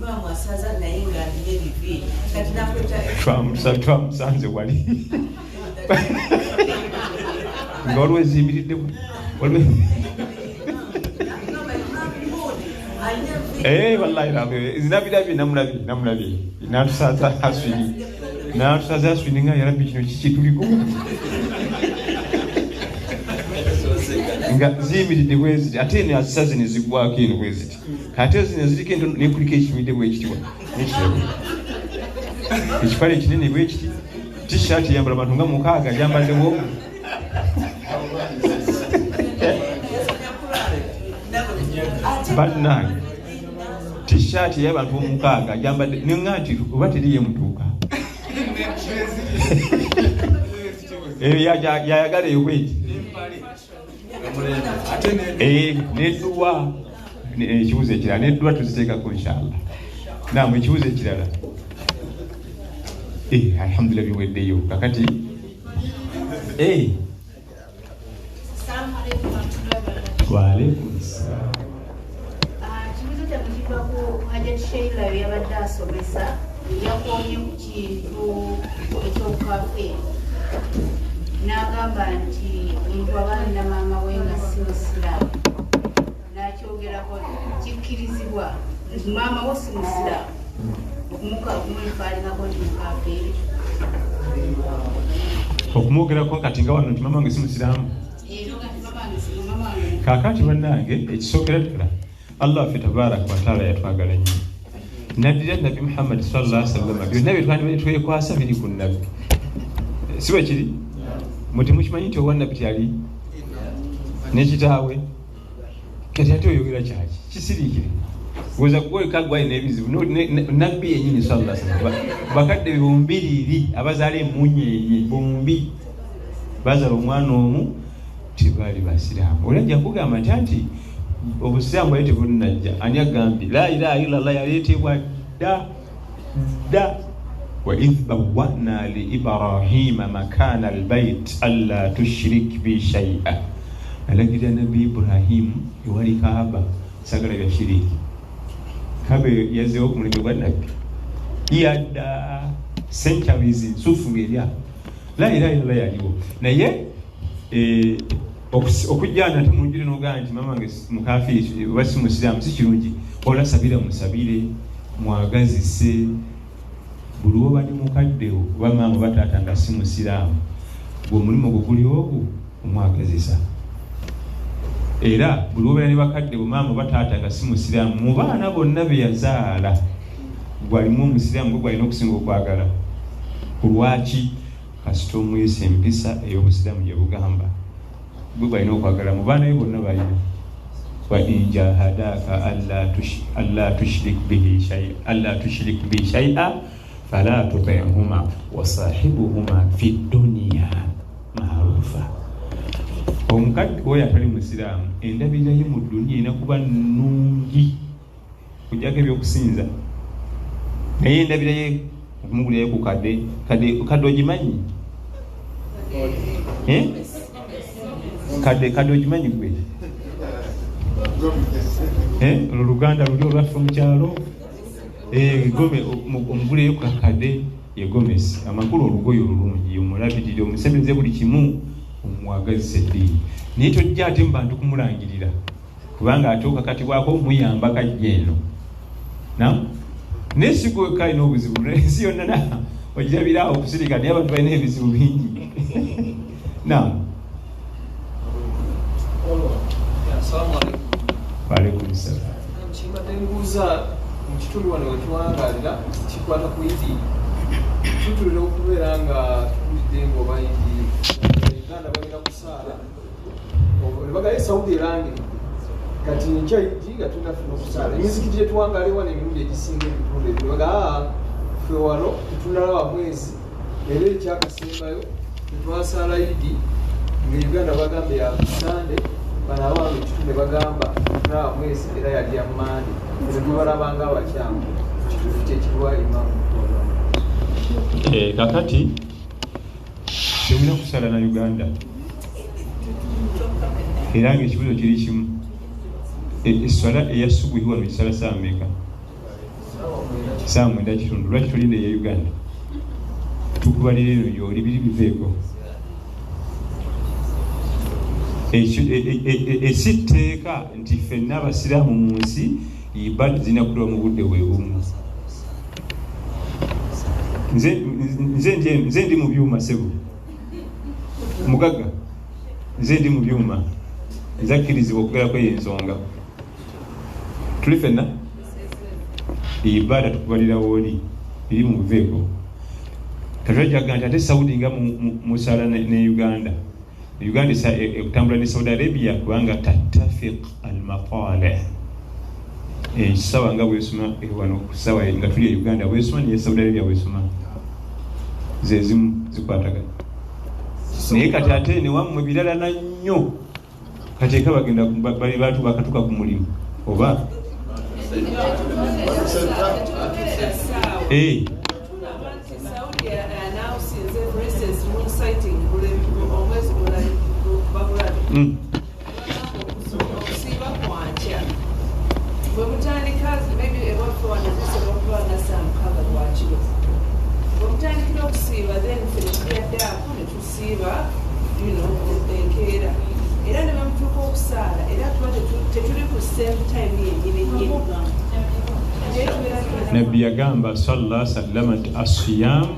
imamu asaza naye nga alina ebiviiri kati nakweta twamusanze wali nga waliwo eziyimiriddemu wallahi zinabirabye namulabye natusaza aswini nga yarabbi kino kiki tuliko nga ziyimiridde bweziti ate eno azisaze nezigwako eno bweziti ate zino ziriko ento nekuliko ekimidde bwekitiwa nekirabo ekipale ekinene bwekiti tishaati yambala abantu nga 6 yambaddewo bannange tishaati y'abantu 6 yambadde nenga nti oba teriye mutuuka yayagala eyo bweti nedduwa ekibuzo ekirala nedduwa tuziteekako inshallah namu ekibuzo ekirala alhamdulillah biweddeyo kakati waalaikum salaam. Kibuzo kyange kiva ku Hajjat Sheila yabadde asomesa yakoonye ku kintu ekyokukafeeri n'agamba nti omuntu abaana na maama we nga si musiraamu n'akyogerako kikkirizibwa nti maama we si musiraamu okumwefaalingako nti mukafeeri okumwogerako kati nga wano nti maama wange si musiraamu kakati bannange ekisookera ddala Allah waffe tabaraka wataala yatwagala nnyo naddira nabbi Muhammad sallallahu alaihi wasallam byonna byetwandibadde twekwasa biri ku nabbi si bwe kiri muti mukimanyi nti owa nabbi tyali nekitaawe kati ate oyogera kyaki kisiriikire oza kugoyekagwayi n'ebizibu nabbi yennyini sallallahu alaihi wasallam bakadde be bombiriri abazaala emunyenye bombi bazaala omwana omu tebaali basiraamu olajja kugamba nti obusiraamu bwali tebunnajja ani agambye la ilaha illallah yaleetebwa dda wa idh bawwa'na li ibrahima makana albayt alla tushrik bi shay'a alagira nabi ibrahimu ewali kaaba sagala bya shiriki kaaba yazeewo ku mulembe gwa nabbi yadda centuries nsufu ng'erya la ilaha illallah yaliwo naye okujjana ate munjire n'ogamba nti mama wange mukafiiri oba si musiraamu si kirungi olasabira musabire mwagazise buli oba ne mukaddewo oba maama oba taata nga si musiraamu gweomulimu gwe guli ogwo omwagazisa era buli obeera ne bakaddewo maama oba taata nga si musiraamu mu baana bonna be yazaala gwalimu omusiraamu gwe gwalina okusinga okwagala kulwaki kasita omuyisa empisa ey'obusiraamu gye bugamba gwe gwalina okwagala mu baana be bonna balina wa in jahadaka alla tushrik bihi shay'a fala tuti'huma wa sahibuhuma fi dunya ma'rufa. Omukadde oyo atali musiraamu endabirira ye mu dunia erina kuba nnungi kujjako ebyokusinza naye endabirira ye okumugulirayo ku kadde ogimanyi kadde ogimanyi gwe oluganda luli olwaffe mu kyalo gome omuguleyo kakade ye gomesi amakulu olugoye olulungi omulabirire omusebeze buli kimu omwagazisa eddiini naye tojja ate mu bantu kumulangirira kubanga ate okakatibwako muyamba kajja eno naye sigweka alina obuzibu ensi yonna ogirabiraawo okusirika naye abantu balina ebizibu bingi Waalaikum salaam. Kimbadde mbuuza mu kitundu wano wetuwangalira kikwata ku Idi tutulira okubeera nga tukulidde ng'oba Idi Uganda bagenda kusaala ne bagaye Saudi erangira kati nkya Idi nga tulina funa okusaala emizikiti gye tuwangale wano emirundi egisinga ebitundu ebyo baga ffe wano tetunalaba mwezi era ekyakasembayo tetwasaala Idi nga Uganda bagambe ya Sande bana abantu kitunde bagamba na mwezi era yali ya mande tubalabanga abakyamu kitundu kyekirwa imamu kakati temulina kusala na Uganda era ng'ekibuzo kiri kimu eswala eyasubuhi wano gisala saa mmeka samwenda kitundu lwaki tulinde ya Uganda tukubalira eno yoli biri biveeko esitteeka nti ffenna abasiraamu mu nsi ibada zirina kutuba mu budde bwebumu. nze ndi mu byuma sebo mugagga nze ndi mu byuma nzakkirizibwa okugerako y'ensonga tuli ffenna ibada tukubalira wooli biri mu buveeko tatwajaga nti ate Saudi nga musala ne Uganda ekutambula ne Saudi Arabia kubanga tattafiq al-maqalih sawa nga bwesoma wano sawa nga tuli Uganda bwesoma ne Saudi Arabia bwesoma zezimu zikwatagana naye kati ate ne wammwe birala na nnyo kati eka bagenda bali bantu bakatuka ku mulimu oba Omutandikira okusiiba then fenekiyaddaako ne tusiiba enkeera era ne bamutuuka okusaala era tuba tetuli ku same time yennyini. Nabbi yagamba sallallahu alaihi wasallam nti as-siyam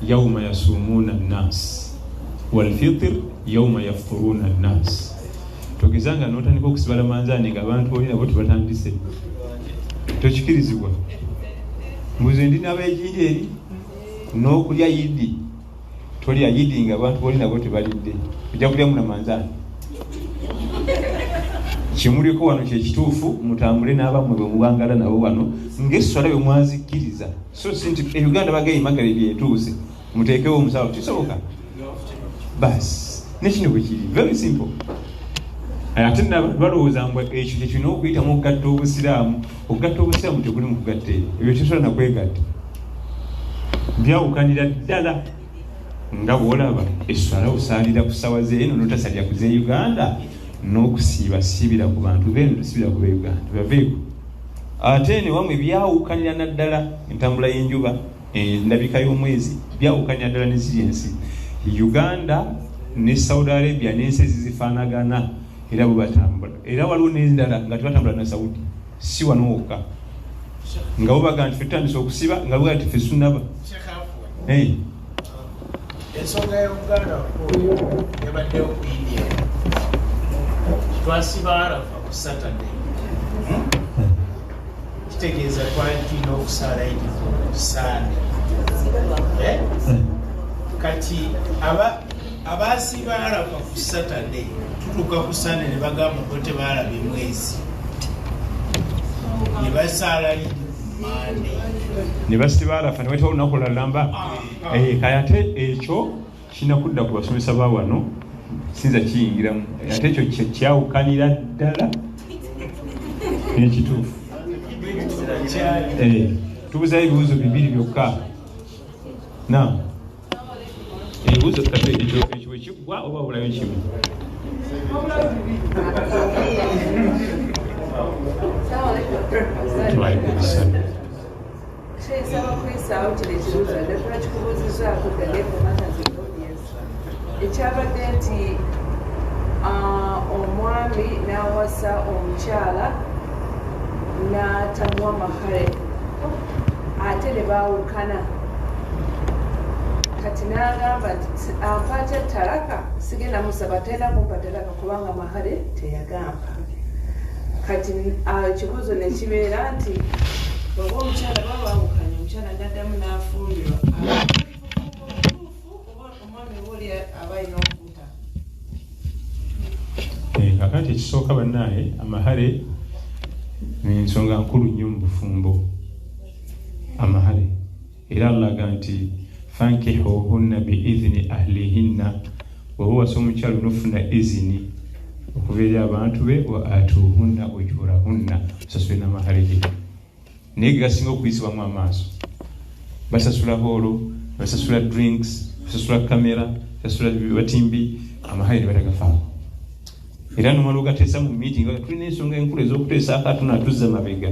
yawma yasumuna an-nas wal-fitr yawma yafturuna an-nas. Togezanga n'otandika okusibala manzaani ng'abantu oli nabo tebatandise tokikirizibwa mbuze ndi n'abeegiri eri n'okulya yidi tolya yidi ng'abantu boli nabo tebalidde ojja kulya muna manzaani kimuliko wano kyekituufu mutambule n'abamwe bwe mubangala nabo wano ng'esswala bwe mwazikkiriza so si nti Uganda bagayimagale byetuuse muteekewo omusawo kisoboka basi nekino bwe kiri very simple ate n'abantu balowooza ngu ekyo kyekirina okuyitamu okugatta obusiraamu tekuli mu kugatta ebyo tesobola nakwegatta byawukanira ddala nga bw'olaba esswala osaalira ku ssawa zeeno n'otasalira ku ze Uganda n'okusiibasiibira ku bantu beeno tosiibira ku Uganda baveeko ate ne wamwe byawukanira naddala entambula y'enjuba endabika y'omwezi byawukanira ddala ne ziri ensi Uganda ne Saudi Arabia n'ensi ezizifaanagana era bwe batambula era waliwo n'endala nga tebatambula na Saudi si wano wokka nga bo baga nti ffe tutandise okusiba nga bwe nti ffe sunaba ensonga ya Uganda yabaddewo ku India twasiba Arafa ku Saturday kitegeeza twali tulina okusaala Idi ku Sunday kati abasiba Arafa ku Saturday tutuuka ku Sunday ne bagamba ko tebalaba mwezi ne basaala Idi Monday ne basiba Arafa ne wayitawo olunaku lulamba kayate ekyo kinakudda ku basomesa ba wano sinza kiyingiramu ate ekyo kyawukanira ddala ekituufu tubuzayo ebibuuzo bibiri byokka ebibuuzo kate ekyo ekigwa oba obulayo kimu ekyabadde nti omwami n'awasa omukyala n'atamuwa mahale ate ne baawukana kati n'agamba nti ampaate talaka sigenda musaba tenda kumpa talaka kubanga mahale teyagamba kati ekibuuzo ne kibeera nti oba omukyala babaawukanye omukyala n'addamu n'afumbirwa kakati ekisooka bannaaye amahale ensonga nkulu nnyo mu bufumbo amahale era alaga nti fankihuhunna biidhini ahlihinna bw'oba wasa omukyalo n'ofuna izini okuva eri abantu be wa atuuhunna ujurahunna osasule n'amahale ge naye ge gasinga okuyisibwamu amaaso basasula hoolo basasula drinks basasula kamera basasula batimbi amahale ne batagafaako era nomala ogateesa mu meeting tulina ensonga enkulu ez'okuteesa akatuna atuzza mabega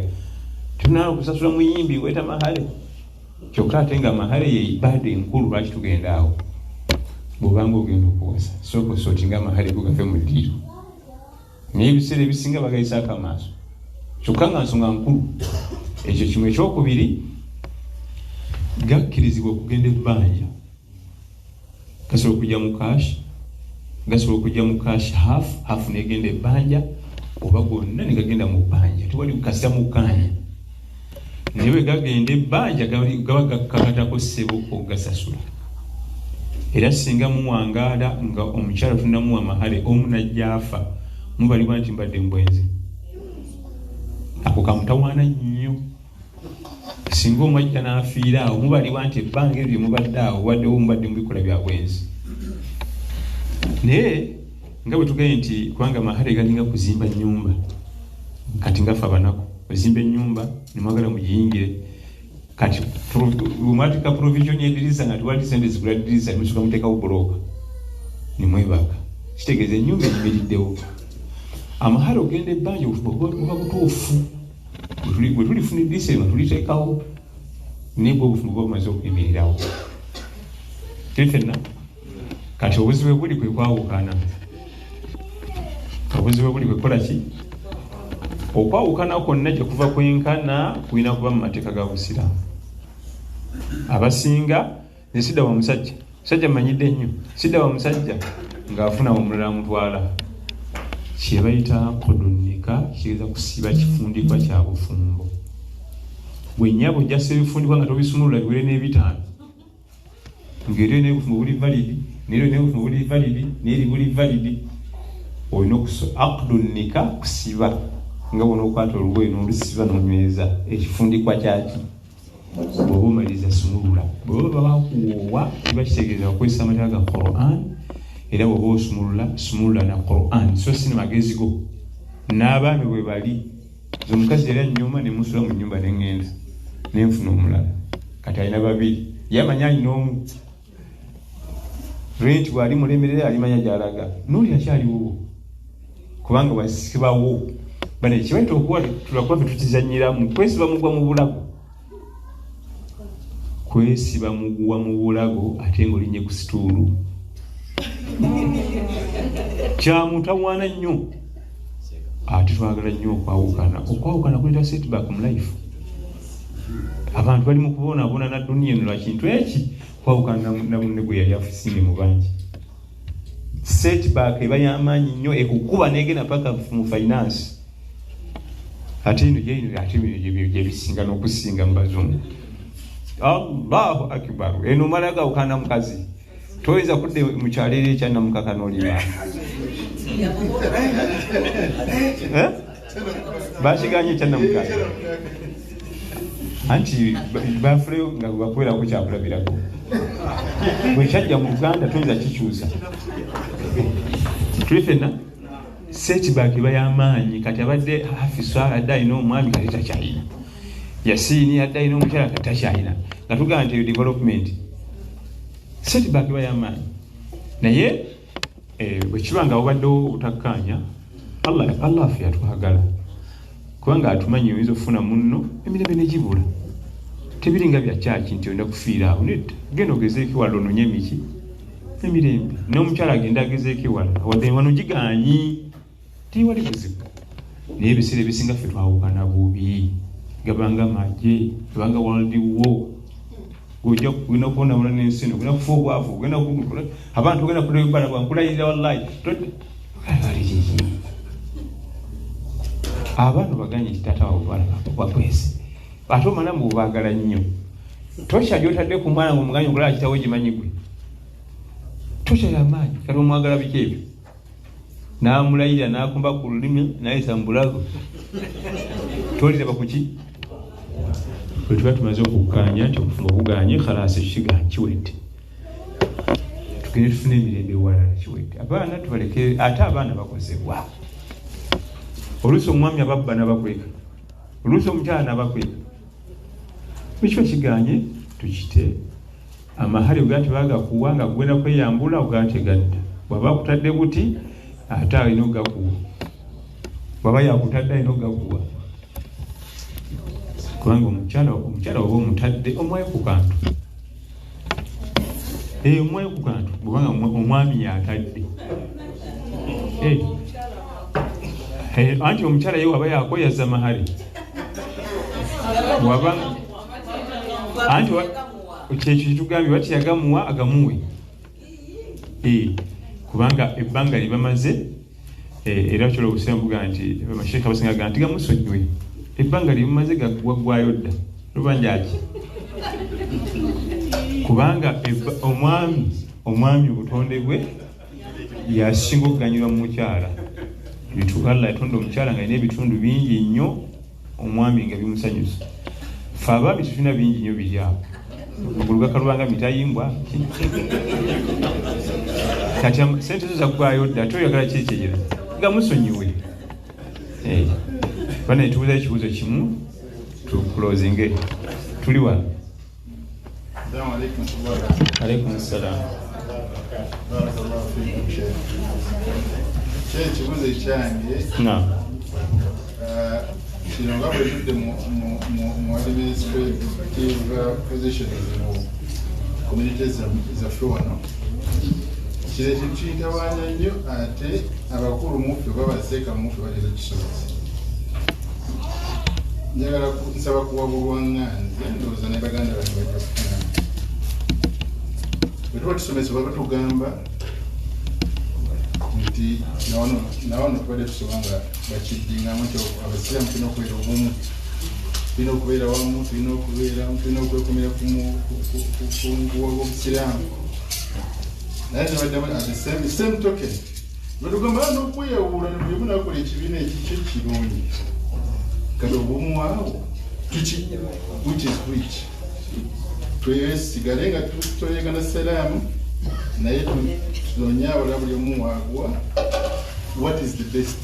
tulina okusasula muyimbi weta mahale kyokka ate nga mahale ye ibada enkulu lwaki tugenda awo bwobanga ogenda okuwasa sooka osootinga amahale go gave mu ddiiro naye ebiseera ebisinga bagayisaako amaaso kyokka nga nsonga nkulu ekyo kimu. Ekyokubiri gakkirizibwa okugenda ebbanja, gasobola okujja mu kashi, gasobola okujja mu kashi hafu negenda ebbanja, oba gonna ne gagenda mu bbanja, tewali kukasa mu kanya. Naye bwe gagenda ebbanja gaba gakakatako ssebo okugasasula. Era singa muwangaala nga omukyala tunamuwa mahale omu najja afa, mubalibwa nti mbadde mbwenzi. Ako kamutawaana nnyo. Singa omwajja n'afiira awo mubalibwa nti ebbanga eryo mubadde awo waddewo mubadde mubikola bya bwenzi. Naye nga bwe tugambye nti kubanga mahale galinga kuzimba nnyumba, kati ngafe abanaku ozimba ennyumba nemwagala mugiyingire, kati mwatika provision ediriisa nga tiwali sente zigula diriisa nemusuka muteekawo bulooka nemwebaka, kitegeeza ennyumba eyimiriddewo. Amahale ogenda ebbanja oba butuufu bwe tulifuna ediriisa nga tuliteekawo naye bwe obufumu bwe bumaze okuyimirirawo. Tuli fenna kati obuzibu buli kwe kwawukana, obuzibu buli kwekola ki? Okwawukana kwonna gye kuva kwenkana kulina kuba mu mateeka ga Busiraamu. Abasinga ne sidda wa musajja, musajja mmanyidde nnyo, sidda wa musajja ng'afuna omulala mutwala, kye bayita kudunika, kiyinza kusiba kifundikwa kya bufumbo. Bwe nnyabo ojjasa ebifundikwa nga tobisumulula biwere n'ebitaano, ng'eryo n'ebufumbo buli validi, n'eryo n'ebufumbo buli validi, n'eri buli validi, olina akudunika kusiba nga bona okwata olugoye n'olusiba n'onyweza ekifundikwa kyaki. Bw'oba omaliriza sumulula, bw'oba babakuwoowa kiba kitegeeza okukozesa amateeka ga Quran, era bw'oba osumulula sumulula na Quran so si magezi go. N'abaami bwe bali omukazi yali annyuma ne musula mu nnyumba n'eŋŋenda n'enfuna omulala, kati alina babiri, ye amanya alina omu. Renti bw'ali mulemerera alimanya gy'alaga, n'oli akyaliwo kubanga wasibawo. Bano ekibaita okuba tulakuba tetuzanyiramu kwesiba mugwa mu bulago, kwesiba mugwa mu bulago ate ng'olinnye ku situulu kyamutawaana nnyo. Ate twagala nnyo okwawukana. Okwawukana kuleeta setback mu life. Abantu bali mu kubonaabona na duniya eno lwa kintu eki, kwawukana na munne gwe yali afusinge mu bangi. Setback eba y'amaanyi nnyo, ekukuba n'egenda paka mu finance. Ate eno gye bisinga n'okusinga mu bazungu. Allahu akbar. Eno omala gawukana mukazi toyinza kudde mu kyalo eri ekyannamukaka n'olima. Bakiganye ekyannamukaka anti bafule nga bakubeerako kyakulabirako. Bwe kyajja mu Uganda toyinza kikyusa. Tuli fenna setback eba y'amaanyi. Kati abadde hafisa adde alina omwami kati takyalina, Yasiini adde alina omukyala kati takyalina, nga tugamba nti development. Setback eba y'amaanyi. Naye bwe kiba nga obaddewo obutakkaanya, Allah ffe yatwagala kubanga atumanyi oyinza okufuna munno emirembe ne gibula. Tebiringa bya kyaki nti olina kufiira awo. Nedda, genda ogezeeko ewala ononye emiki emirembe. N'omukyala agenda agezeeko ewala wadde wano gigaanyi, tiwali buzibu. Naye ebiseera ebisinga ffe twawukana bubi, gabanga magye, gabanga world war. Gojja kugenda kubonabona n'ensi eno, ogenda kufa obwavu, ogenda abantu ogenda kulaba ebbala bwankulayirira wallahi. Abaana baganye kitaata waabwe bwapwezi, ate omalamu bubaagala nnyo. Tosha gy'otadde ku mwana ng'omuganya okulaba kitawo gimanyi gwe, tosha y'amaanyi. Kati omwagala biki ebyo? N'amulayira n'akumba ku lulimi n'ayisa mu bulago, toliraba ku ki? Bwe tuba tumaze okukkaanya nti okufunga okuganye khalaasi ekikiganya kiwedde, tugende tufune emirembe ewalala kiwedde. Abaana tubaleke, ate abaana bakozebwa. Oluusi omwami ababba n'abakweka, oluusi omukyala n'abakweka. Bwekiba kiganye tukite. Amahale ogati bagakuwa nga kugenda kweyambula ogategadda. Bw'aba akutadde buti ate alina okugakuwa, bw'aba yakutadde alina okugakuwa. kubanga omukyala oba omutadde omwaye ku kantu omwaye ku kantu kubanga omwami yatadde anti omukyala ye waba yakoyaza mahali waba anti kyekyo kitugambye bati yagamuwa agamuwe kubanga ebbanga libamaze era kyolo obusiramu buga nti amasheeka basinga ga nti gamusonyiwe ebbanga limumaze gaggwaggwayo dda lubanjaki kubanga omwami obutonde bwe yasinga okuganyirwa mu mukyala Allah yatonda omukyala nga alina ebitundu bingi nnyo omwami nga bimusanyusa fe abaami tulina bingi nnyo biri awo ogulugaka lubanga mitayimbwa kati sente zo zaggwayo dda ate oyagala kyekyegera nga musonyiwe bana netubuuza ekibuuzo kimu tukulozinge tuli wano. Alaikum salaam. Ekibuuzo ekyange kino nga bwe tudde mu administrative positions mu communities zaffe wano kino ekintu kiyitawaanya nnyo ate abakulu muffe babaseeka muffe baleza kisobozi njagala nsaba kuwabulwa nganze ndowooza ne baganda bange bajja kufuna bwe tuba tusomesebwa batugamba nti nawono tubadde tusoba nga bakiddingamu nti abasiraamu tulina okubeera obumu tulina okubeera wamu tulina okwekomera ku nkuwa bw'obusiraamu naye tebaddamu at the same token batugamba n'okweyawula buli munakola ekibiina ekikyo kirungi kati obumu awo tuki which is which twesigale nga tutoyegana salaamu naye tunonyawula buli omu waagwa what is the best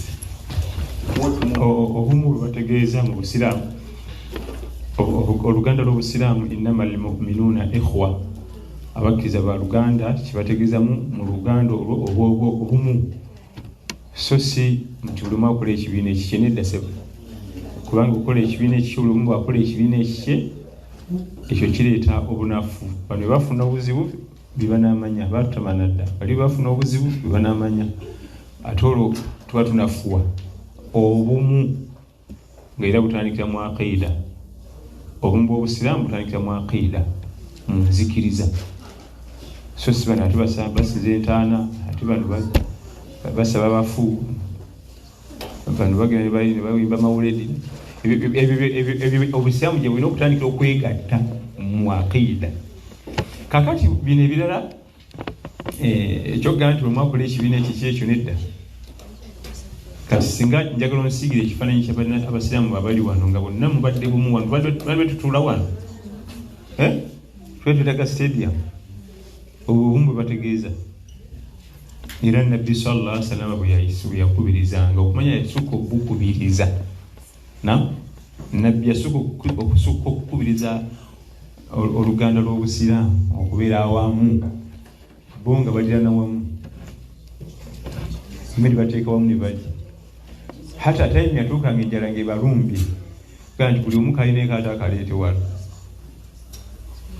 obumu bwe bategeeza mu busiraamu oluganda lw'obusiraamu innama almuminuuna ikhwa abakkiriza ba luganda kibategeezamu mu luganda olwo obumu so si nti buli omu akola ekibiina ekikye nedda sebo kubanga okukola ekibiina ekikye buli omu bwakola ekibiina ekikye ekyo kireeta obunafu bano bafuna obuzibu bibanamanya batamana dda bali bafuna obuzibu bibanamanya ate olwo tuba tunafuwa obumu nga era butandikira mu aqiida obumu bw'obusiraamu butandikira mu aqiida mu nzikiriza so si bano ate basiza entaana ate bano basaba bafu bano bagenda ne bawimba mawuledi obusiraamu gye bulina okutandikira okwegatta mu aqiida kakati bino ebirala ekyokugamba nti olumwakola ekibiina ekiki ekyo nedda kati singa njagala onsiigire ekifaananyi ky'abasiraamu abali wano nga bonna mubadde bumu wano tubadde tutuula wano twetwetaga stadium obumu bwe bategeeza era nabbi sallallahu alaihi wasallam bwe yakubirizanga okumanya yasukka okukubiriza nabbi yasukka okukubiriza oluganda lw'obusiraamu okubeera awamu bo nga balirana wamu mmere bateeka wamu ne bajja hata time yatuukanga enjala ng'ebalumbye gaa nti buli omu kalina ekaata akaleete wano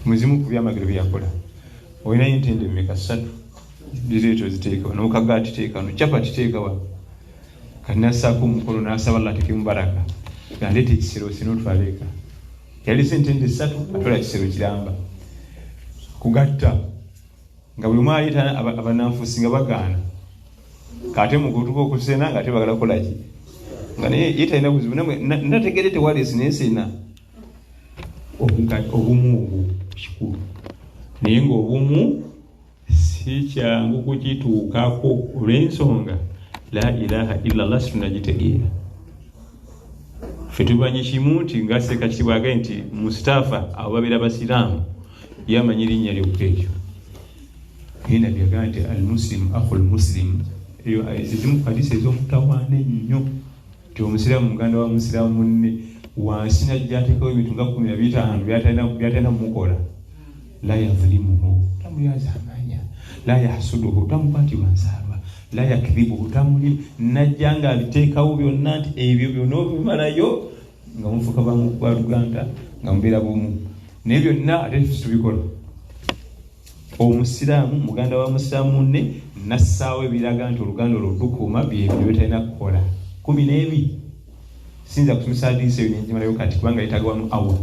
muzimu ku byamagero bye yakola olina entende mmeka 3 direeto ziteeka wano okagaati teeka wano capati teeka wano kati nassaako omukono n'asaba Allah ateekemu baraka galeeta ekisero sinotwaleeka yali sentende 3 atola kisero kiramba kugatta nga buli omu aleeta abananfuusi nga bagaana kate mukutuka okusena nga tebagala kolaki nga naye ye talina buzibu nategere tewaleesi nensena obumu obwo kikulu naye ngaobumu si kyangu kukituukako olw'ensonga la ilaha illallah situnagitegeera ffe tubanye kimu nti nga Ssekati bwagaye nti Mustafa abo babeera basiraamu yamanyi linnya lyokka ekyo naye nabbi yagamba nti almuslimu akhul muslim eyo ezimu hadisi ez'omutawaana ennyo nti omusiraamu muganda wa musiraamu munne wansi najja ateekawo ebintu nga 15 byatalina mumukola la yazulimuhu tamulyaza amanya la yahsuduhu tamukwatibwa nsaalwa la yakdhibuhu tamuli najja nga abiteekawo byonna nti ebyo byonna obimalayo nga mufuuka ba Luganda nga mubeera bumu naye byonna ate tubikola. Omusiraamu muganda wa musiraamu munne nassaawo ebiraga nti oluganda olwo lukuuma byebyo betalina kukola 12 sinza kusomesa hadiisi eyo nenjimalayo kati kubanga yeetaaga 1 hour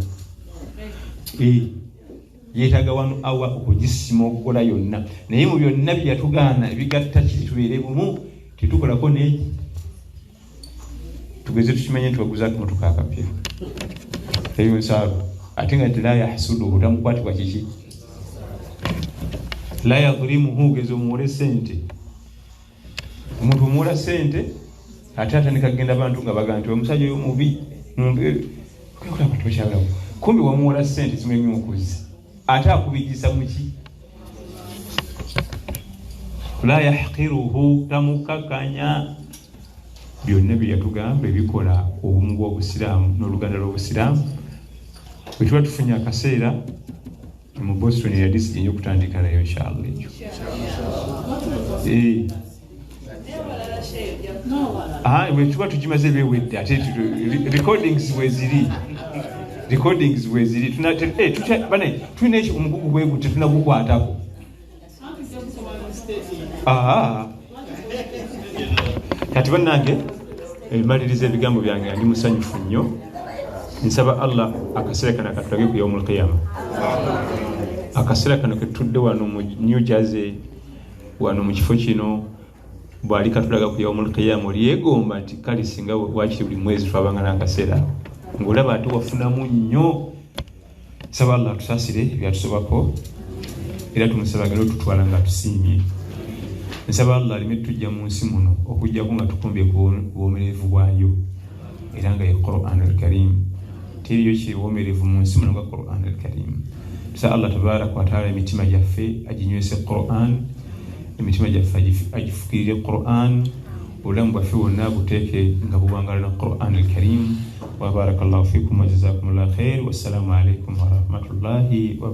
yeetaaga 1 hour okugisima okukola yonna naye mu byonna bye yatugaana ebigatta kiri tubeere bumu tetukolako neeki tugeze tukimanye nti waguzaako emotoka akapya eyo nsaabu ate nga nti la yahsuduhu tamukwatibwa kiki la yadhlimuhu geze omuwole sente omuntu omuwola sente ate atandika kugenda abantu nga baga nti omusajja oyo mubi kumbi wamuwola sente zimulemye ate akubigisa muki la yahqiruhu tamukakanya byonna bye yatugamba ebikola obumu bw'obusiraamu n'oluganda lw'obusiraamu bwe tuba tufunye akaseera mu Boston yadisi gyenye okutandika nayo inshallah ekyo bwe tuba tukimaze bewedde ate recordings bwe ziri tulina ekyo omugugu bwe gute tunagukwatako kati bannange maliriza ebigambo byange ndi musanyufu nnyo nsaba Allah akaseera kano akatulage ku yaumul qiyama akaseera kano ketudde wano mu New Jersey wano mu kifo kino bwali katulaga ku yaumul qiyama olyegomba nti kale singa wakiri buli mwezi twabanga n'akaseera ng'olaba ate wafunamu nnyo. Nsaba Allah tusaasire ebyatusobako era tumusabagala otutwala nga tusiimye. Nsaba Allah alime tujja mu nsi muno okujjako nga tukumbye ku bwomerevu bwayo era nga ye Qur'an al-Karim teriyo kiwomerevu mu nsi muno nga Qur'an al-Karim. Nsaba Allah tabaraka wa taala emitima gyaffe aginywese Qur'an, emitima gyaffe agifukirire Qur'an, obulamu bwaffe bwonna buteeke nga buwangala na Qur'an al-Karim. Wa barakallahu fikum wa jazakumullahu khair. Wassalamu alaikum wa rahmatullahi wa